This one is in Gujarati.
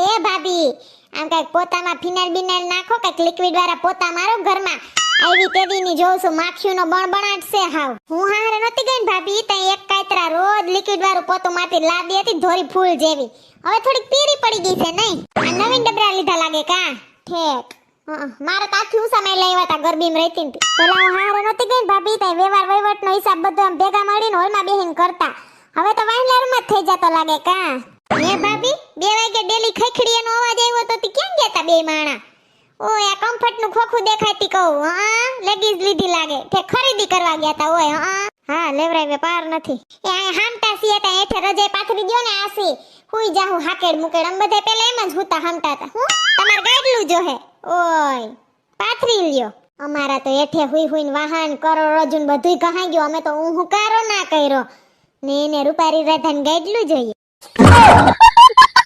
એ ભાભી આમ કઈક પોતામાં ફિનાઇલ બિનાઇલ નાખો કઈક લિક્વિડ વાળા પોતા મારો ઘરમાં આવી તેદીની જોઉં છું માખીઓનો બણબણાટ છે હાવ હું હારે નતી ગઈ ને ભાભી તઈ એક કાતરા રોજ લિક્વિડ વાળું પોતું મારતી લાદી હતી ધોરી ફૂલ જેવી હવે થોડીક પીરી પડી ગઈ છે નહીં આ નવીન ડબરા લીધા લાગે કા ઠેક મારે તો આખી ઉસામાં લાવ્યા હતા ગરબીમાં રહેતી ને પેલા હું હારે નતી ગઈ ને ભાભી તઈ વ્યવહાર વહીવટનો હિસાબ બધો આમ ભેગા મળીને હોલમાં બેહીને કરતા હવે તો વાહિલારમાં જ થઈ જતો લાગે કા હે ભાભી 2 વાગે ડેલી ખખડીનો અવાજ આવ્યો તો તી ક્યાં ગયા તા બે માણા ઓય આ કમ્ફર્ટ નું ખોખું દેખાતી કહું હા લેગીઝ લીધી લાગે કે ખરીદી કરવા ગયા તા ઓય હા લેવરાય વેપાર નથી એ આ હામટા સિયા તા એઠે રજાઈ પાથરી દ્યો ને આસી હુઈ જાહુ હાકેડ મુકેડ અમ બધે પેલા એમ જ હુતા હામટા તા હું તમાર ગાડલું જો હે ઓય પાથરી લ્યો અમારા તો એઠે હુઈ હુઈને વાહન કરોડરજુન બધુંય કહાઈ ગયો અમે તો હું કારો ના કર્યો ને એને રૂપારી રાધાન ગાડલું જોઈએ